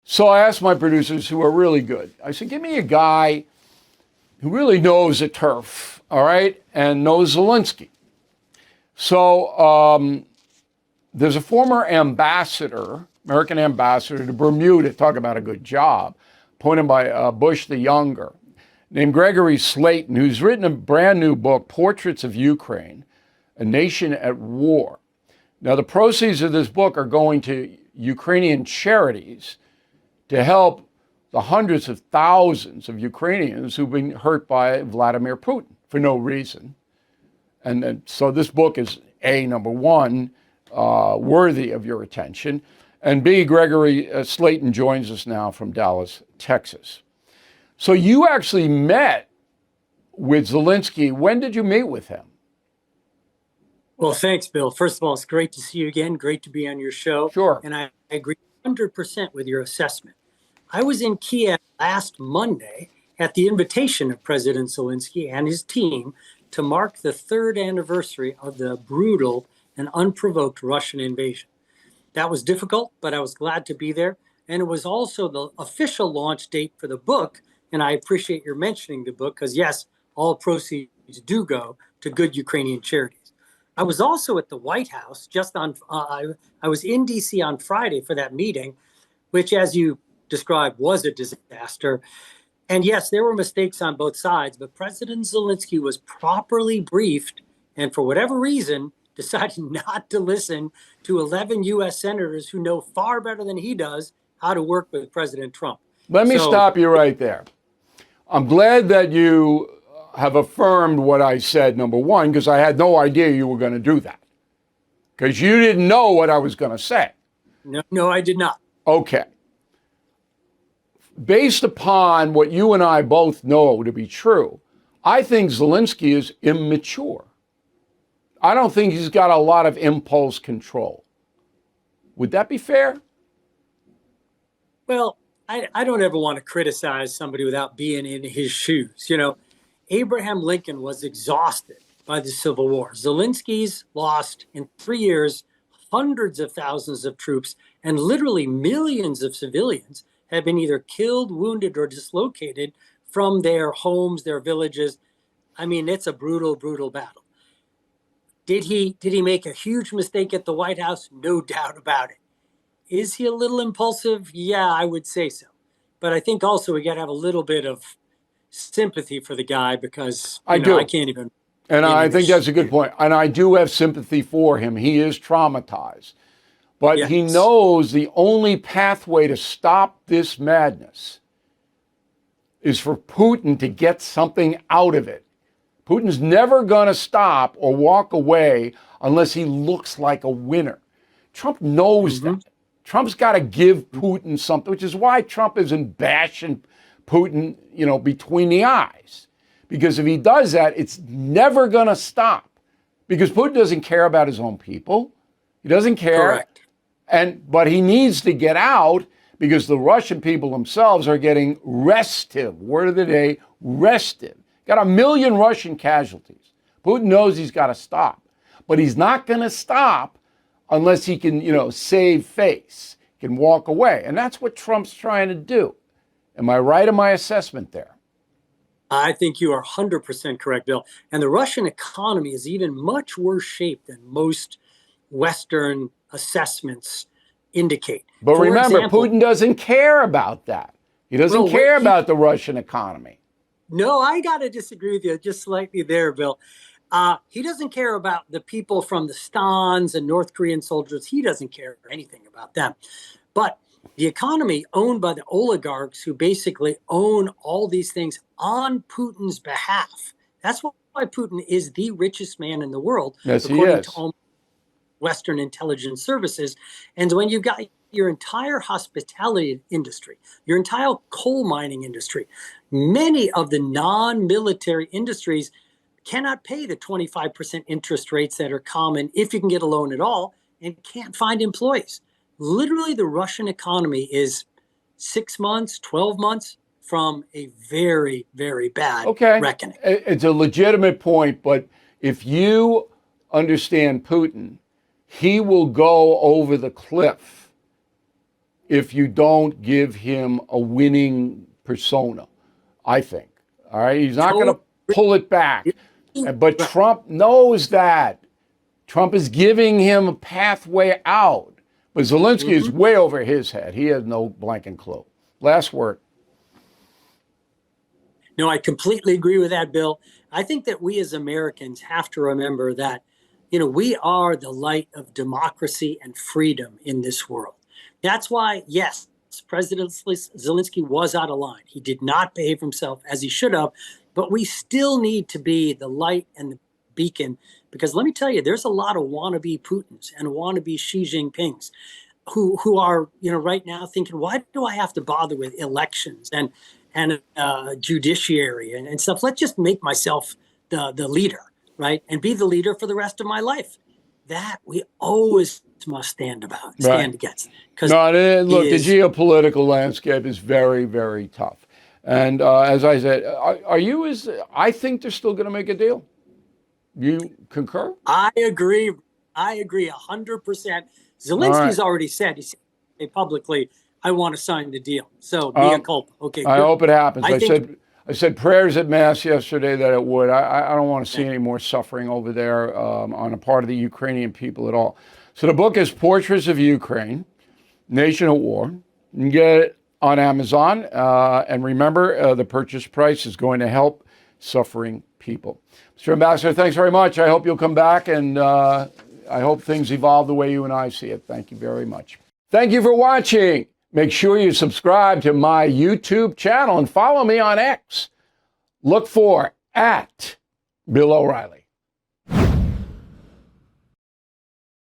So I asked my producers, who are really good, I said, give me a guy who really knows the turf, all right, and knows Zelensky. So there's a former ambassador, American ambassador to Bermuda, talk about a good job, appointed by Bush the Younger, named Gregory Slayton, who's written a brand new book, Portraits of Ukraine, a Nation at War. Now, the proceeds of this book are going to Ukrainian charities to help the hundreds of thousands of Ukrainians who've been hurt by Vladimir Putin for no reason. And so this book is, A, number one, worthy of your attention, and B, Gregory Slayton joins us now from Dallas, Texas. So you actually met with Zelensky. When did you meet with him? Well, thanks, Bill. First of all, it's great to see you again. Great to be on your show. Sure. And I agree 100% with your assessment. I was in Kiev last Monday at the invitation of President Zelensky and his team to mark the third anniversary of the brutal and unprovoked Russian invasion. That was difficult, but I was glad to be there. And it was also the official launch date for the book. And I appreciate your mentioning the book because, yes, all proceeds do go to good Ukrainian charities. I was also at the White House I was in D.C. on Friday for that meeting, which, as you described, was a disaster. And yes, there were mistakes on both sides, but President Zelensky was properly briefed and for whatever reason decided not to listen to 11 U.S. senators who know far better than he does how to work with President Trump. Let me stop you right there. I'm glad that you have affirmed what I said, number one, because I had no idea you were going to do that. Because you didn't know what I was going to say. No, I did not. Okay. Based upon what you and I both know to be true, I think Zelensky is immature. I don't think he's got a lot of impulse control. Would that be fair? Well, I don't ever want to criticize somebody without being in his shoes. You know, Abraham Lincoln was exhausted by the Civil War. Zelensky's lost in 3 years hundreds of thousands of troops, and literally millions of civilians have been either killed, wounded, or dislocated from their homes, their villages. I mean, it's a brutal, brutal battle. Did he make a huge mistake at the White House? No doubt about it. Is he a little impulsive? Yeah, I would say so. But I think also we got to have a little bit of sympathy for the guy because I can't even. And I think that's a good point. And I do have sympathy for him. He is traumatized. But yes, he knows the only pathway to stop this madness is for Putin to get something out of it. Putin's never going to stop or walk away unless he looks like a winner. Trump knows that. Trump's got to give Putin something, which is why Trump isn't bashing Putin, between the eyes. Because if he does that, it's never going to stop. Because Putin doesn't care about his own people. He doesn't care. Correct. But he needs to get out because the Russian people themselves are getting restive. Word of the day, restive. Got 1 million Russian casualties. Putin knows he's got to stop. But he's not going to stop unless he can, save face, can walk away. And that's what Trump's trying to do. Am I right in my assessment there? I think you are 100% correct, Bill. And the Russian economy is even much worse shape than most Western assessments indicate. But remember, Putin doesn't care about that. He doesn't care about the Russian economy. No, I got to disagree with you just slightly there, Bill. He doesn't care about the people from the Stans and North Korean soldiers. He doesn't care anything about them. But the economy owned by the oligarchs who basically own all these things on Putin's behalf. That's why Putin is the richest man in the world, according to all Western intelligence services. And when you've got your entire hospitality industry, your entire coal mining industry, many of the non-military industries cannot pay the 25% interest rates that are common if you can get a loan at all, and can't find employees. Literally, the Russian economy is 6 months, 12 months from a very, very bad reckoning. It's a legitimate point, but if you understand Putin, he will go over the cliff if you don't give him a winning persona, I think. All right. He's not going to pull it back. But Trump knows that. Trump is giving him a pathway out. But Zelensky is way over his head. He has no blanking clue. Last word. No, I completely agree with that, Bill. I think that we as Americans have to remember that, we are the light of democracy and freedom in this world. That's why, yes, President Zelensky was out of line. He did not behave himself as he should have, but we still need to be the light and the beacon, because let me tell you, there's a lot of wannabe Putins and wannabe Xi Jinpings who are, right now thinking, why do I have to bother with elections and judiciary and stuff? Let's just make myself the leader, right? And be the leader for the rest of my life. That we always must stand against. No, look, the geopolitical landscape is very, very tough. And as I said, I think they're still going to make a deal. You concur? I agree 100%. Zelensky's already said, he said publicly, I want to sign the deal. So mea culpa. Okay. Good. I hope it happens. I said prayers at Mass yesterday that it would. I don't want to see any more suffering over there on a part of the Ukrainian people at all. So the book is Portraits of Ukraine, Nation at War. You can get it on Amazon. And remember, the purchase price is going to help suffering people. Mr. Ambassador, thanks very much. I hope you'll come back, and I hope things evolve the way you and I see it. Thank you very much. Thank you for watching. Make sure you subscribe to my YouTube channel and follow me on X. Look for @Bill O'Reilly.